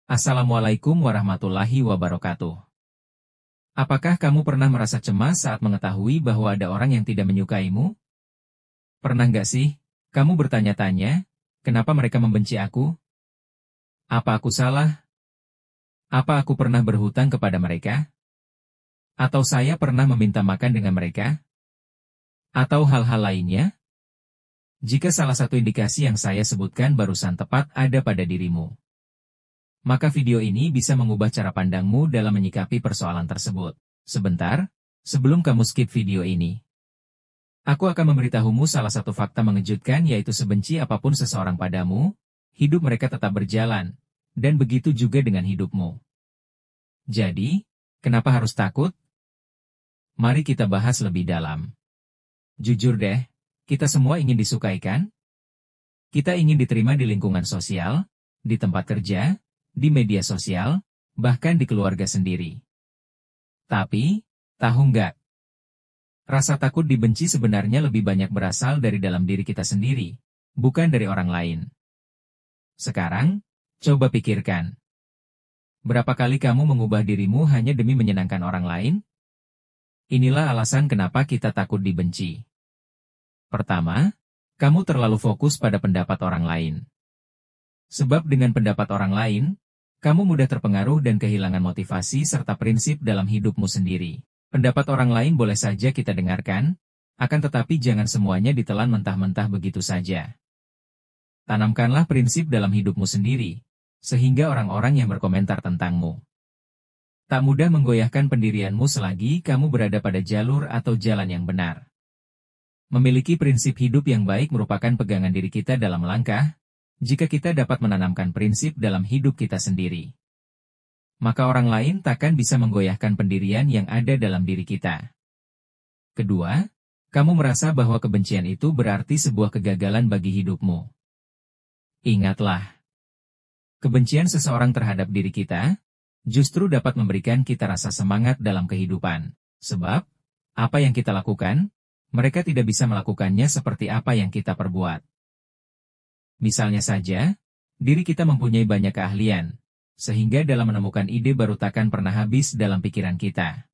Assalamualaikum warahmatullahi wabarakatuh. Apakah kamu pernah merasa cemas saat mengetahui bahwa ada orang yang tidak menyukaimu? Pernah nggak sih, kamu bertanya-tanya, kenapa mereka membenci aku? Apa aku salah? Apa aku pernah berhutang kepada mereka? Atau saya pernah meminta makan dengan mereka? Atau hal-hal lainnya? Jika salah satu indikasi yang saya sebutkan barusan tepat ada pada dirimu, maka video ini bisa mengubah cara pandangmu dalam menyikapi persoalan tersebut. Sebentar, sebelum kamu skip video ini, aku akan memberitahumu salah satu fakta mengejutkan, yaitu sebenci apapun seseorang padamu, hidup mereka tetap berjalan, dan begitu juga dengan hidupmu. Jadi, kenapa harus takut? Mari kita bahas lebih dalam. Jujur deh, kita semua ingin disukai kan? Kita ingin diterima di lingkungan sosial, di tempat kerja, di media sosial, bahkan di keluarga sendiri. Tapi, tahu nggak? Rasa takut dibenci sebenarnya lebih banyak berasal dari dalam diri kita sendiri, bukan dari orang lain. Sekarang, coba pikirkan. Berapa kali kamu mengubah dirimu hanya demi menyenangkan orang lain? Inilah alasan kenapa kita takut dibenci. Pertama, kamu terlalu fokus pada pendapat orang lain. Sebab dengan pendapat orang lain, kamu mudah terpengaruh dan kehilangan motivasi serta prinsip dalam hidupmu sendiri. Pendapat orang lain boleh saja kita dengarkan, akan tetapi jangan semuanya ditelan mentah-mentah begitu saja. Tanamkanlah prinsip dalam hidupmu sendiri, sehingga orang-orang yang berkomentar tentangmu tak mudah menggoyahkan pendirianmu selagi kamu berada pada jalur atau jalan yang benar. Memiliki prinsip hidup yang baik merupakan pegangan diri kita dalam langkah. Jika kita dapat menanamkan prinsip dalam hidup kita sendiri, maka orang lain takkan bisa menggoyahkan pendirian yang ada dalam diri kita. Kedua, kamu merasa bahwa kebencian itu berarti sebuah kegagalan bagi hidupmu. Ingatlah, kebencian seseorang terhadap diri kita justru dapat memberikan kita rasa semangat dalam kehidupan. Sebab, apa yang kita lakukan, mereka tidak bisa melakukannya seperti apa yang kita perbuat. Misalnya saja, diri kita mempunyai banyak keahlian, sehingga dalam menemukan ide baru takkan pernah habis dalam pikiran kita.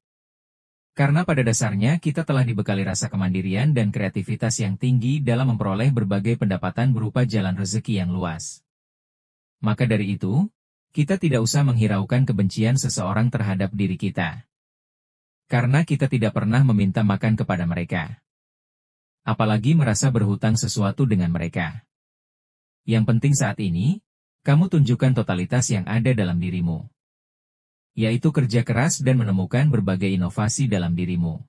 Karena pada dasarnya kita telah dibekali rasa kemandirian dan kreativitas yang tinggi dalam memperoleh berbagai pendapatan berupa jalan rezeki yang luas. Maka dari itu, kita tidak usah menghiraukan kebencian seseorang terhadap diri kita. Karena kita tidak pernah meminta makan kepada mereka. Apalagi merasa berhutang sesuatu dengan mereka. Yang penting saat ini, kamu tunjukkan totalitas yang ada dalam dirimu. Yaitu kerja keras dan menemukan berbagai inovasi dalam dirimu.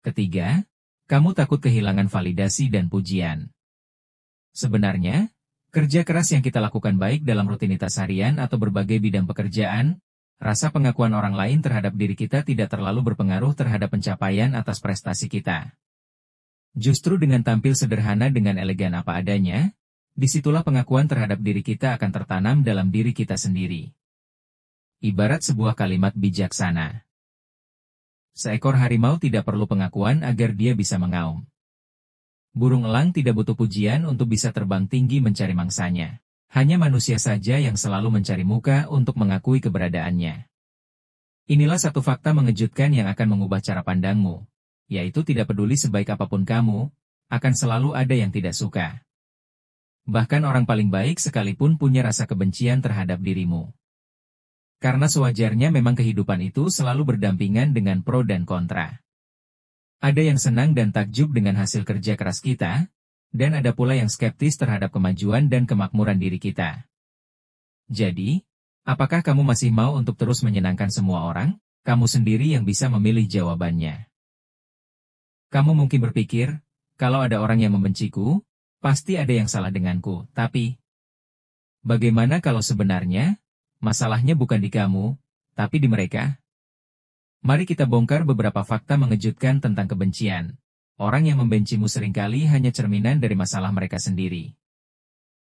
Ketiga, kamu takut kehilangan validasi dan pujian. Sebenarnya, kerja keras yang kita lakukan baik dalam rutinitas harian atau berbagai bidang pekerjaan, rasa pengakuan orang lain terhadap diri kita tidak terlalu berpengaruh terhadap pencapaian atas prestasi kita. Justru dengan tampil sederhana dengan elegan apa adanya, disitulah pengakuan terhadap diri kita akan tertanam dalam diri kita sendiri. Ibarat sebuah kalimat bijaksana. Seekor harimau tidak perlu pengakuan agar dia bisa mengaum. Burung elang tidak butuh pujian untuk bisa terbang tinggi mencari mangsanya. Hanya manusia saja yang selalu mencari muka untuk mengakui keberadaannya. Inilah satu fakta mengejutkan yang akan mengubah cara pandangmu, yaitu tidak peduli sebaik apapun kamu, akan selalu ada yang tidak suka. Bahkan orang paling baik sekalipun punya rasa kebencian terhadap dirimu. Karena sewajarnya memang kehidupan itu selalu berdampingan dengan pro dan kontra. Ada yang senang dan takjub dengan hasil kerja keras kita, dan ada pula yang skeptis terhadap kemajuan dan kemakmuran diri kita. Jadi, apakah kamu masih mau untuk terus menyenangkan semua orang? Kamu sendiri yang bisa memilih jawabannya. Kamu mungkin berpikir, kalau ada orang yang membenciku, pasti ada yang salah denganku, tapi bagaimana kalau sebenarnya masalahnya bukan di kamu, tapi di mereka? Mari kita bongkar beberapa fakta mengejutkan tentang kebencian. Orang yang membencimu seringkali hanya cerminan dari masalah mereka sendiri.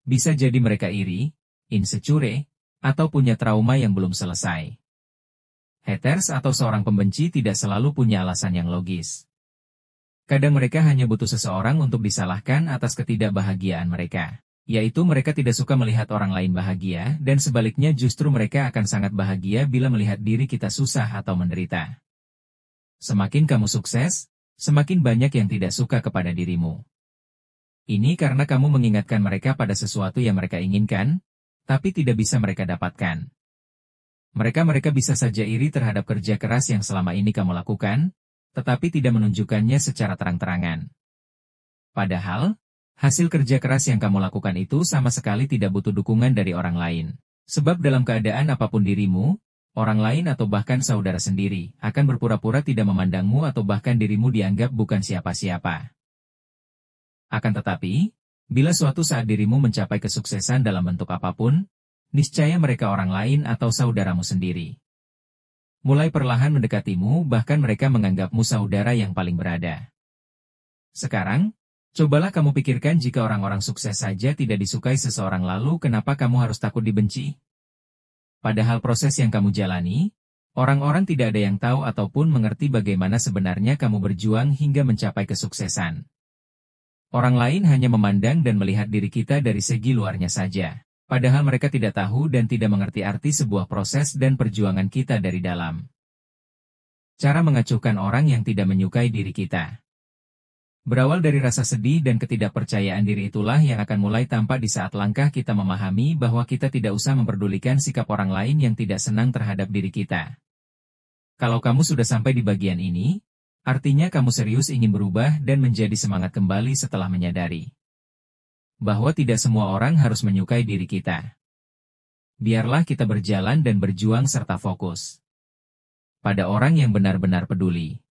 Bisa jadi mereka iri, insecure, atau punya trauma yang belum selesai. Haters atau seorang pembenci tidak selalu punya alasan yang logis. Kadang mereka hanya butuh seseorang untuk disalahkan atas ketidakbahagiaan mereka. Yaitu mereka tidak suka melihat orang lain bahagia, dan sebaliknya justru mereka akan sangat bahagia bila melihat diri kita susah atau menderita. Semakin kamu sukses, semakin banyak yang tidak suka kepada dirimu. Ini karena kamu mengingatkan mereka pada sesuatu yang mereka inginkan, tapi tidak bisa mereka dapatkan. Mereka bisa saja iri terhadap kerja keras yang selama ini kamu lakukan, tetapi tidak menunjukkannya secara terang-terangan. Padahal, hasil kerja keras yang kamu lakukan itu sama sekali tidak butuh dukungan dari orang lain. Sebab dalam keadaan apapun dirimu, orang lain atau bahkan saudara sendiri akan berpura-pura tidak memandangmu atau bahkan dirimu dianggap bukan siapa-siapa. Akan tetapi, bila suatu saat dirimu mencapai kesuksesan dalam bentuk apapun, niscaya mereka orang lain atau saudaramu sendiri mulai perlahan mendekatimu, bahkan mereka menganggapmu saudara yang paling berada. Sekarang, cobalah kamu pikirkan jika orang-orang sukses saja tidak disukai seseorang, lalu kenapa kamu harus takut dibenci? Padahal proses yang kamu jalani, orang-orang tidak ada yang tahu ataupun mengerti bagaimana sebenarnya kamu berjuang hingga mencapai kesuksesan. Orang lain hanya memandang dan melihat diri kita dari segi luarnya saja. Padahal mereka tidak tahu dan tidak mengerti arti sebuah proses dan perjuangan kita dari dalam. Cara mengacuhkan orang yang tidak menyukai diri kita. Berawal dari rasa sedih dan ketidakpercayaan diri itulah yang akan mulai tampak di saat langkah kita memahami bahwa kita tidak usah memperdulikan sikap orang lain yang tidak senang terhadap diri kita. Kalau kamu sudah sampai di bagian ini, artinya kamu serius ingin berubah dan menjadi semangat kembali setelah menyadari bahwa tidak semua orang harus menyukai diri kita. Biarlah kita berjalan dan berjuang serta fokus pada orang yang benar-benar peduli.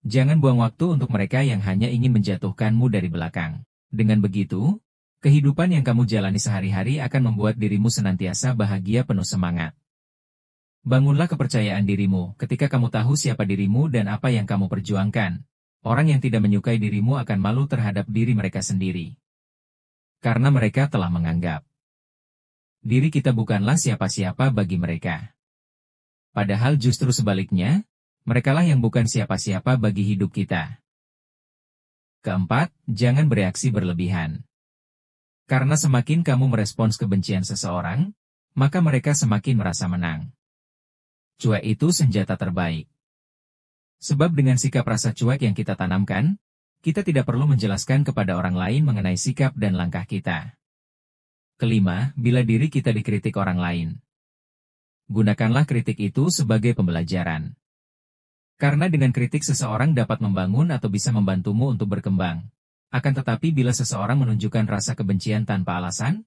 Jangan buang waktu untuk mereka yang hanya ingin menjatuhkanmu dari belakang. Dengan begitu, kehidupan yang kamu jalani sehari-hari akan membuat dirimu senantiasa bahagia penuh semangat. Bangunlah kepercayaan dirimu ketika kamu tahu siapa dirimu dan apa yang kamu perjuangkan. Orang yang tidak menyukai dirimu akan malu terhadap diri mereka sendiri. Karena mereka telah menganggap diri kita bukanlah siapa-siapa bagi mereka. Padahal justru sebaliknya, merekalah yang bukan siapa-siapa bagi hidup kita. Keempat, jangan bereaksi berlebihan. Karena semakin kamu merespons kebencian seseorang, maka mereka semakin merasa menang. Cuek itu senjata terbaik. Sebab dengan sikap rasa cuek yang kita tanamkan, kita tidak perlu menjelaskan kepada orang lain mengenai sikap dan langkah kita. Kelima, bila diri kita dikritik orang lain, gunakanlah kritik itu sebagai pembelajaran. Karena dengan kritik seseorang dapat membangun atau bisa membantumu untuk berkembang. Akan tetapi bila seseorang menunjukkan rasa kebencian tanpa alasan,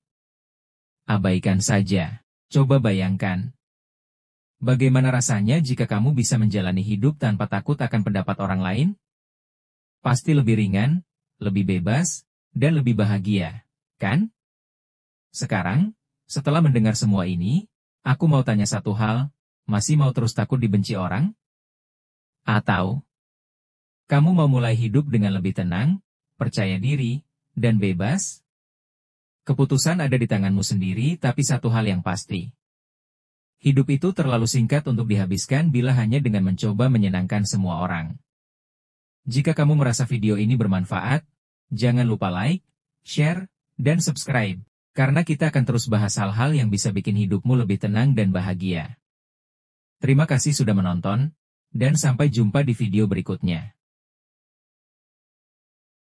abaikan saja. Coba bayangkan, bagaimana rasanya jika kamu bisa menjalani hidup tanpa takut akan pendapat orang lain? Pasti lebih ringan, lebih bebas, dan lebih bahagia, kan? Sekarang, setelah mendengar semua ini, aku mau tanya satu hal, masih mau terus takut dibenci orang? Atau, kamu mau mulai hidup dengan lebih tenang, percaya diri, dan bebas? Keputusan ada di tanganmu sendiri, tapi satu hal yang pasti. Hidup itu terlalu singkat untuk dihabiskan bila hanya dengan mencoba menyenangkan semua orang. Jika kamu merasa video ini bermanfaat, jangan lupa like, share, dan subscribe, karena kita akan terus bahas hal-hal yang bisa bikin hidupmu lebih tenang dan bahagia. Terima kasih sudah menonton, dan sampai jumpa di video berikutnya.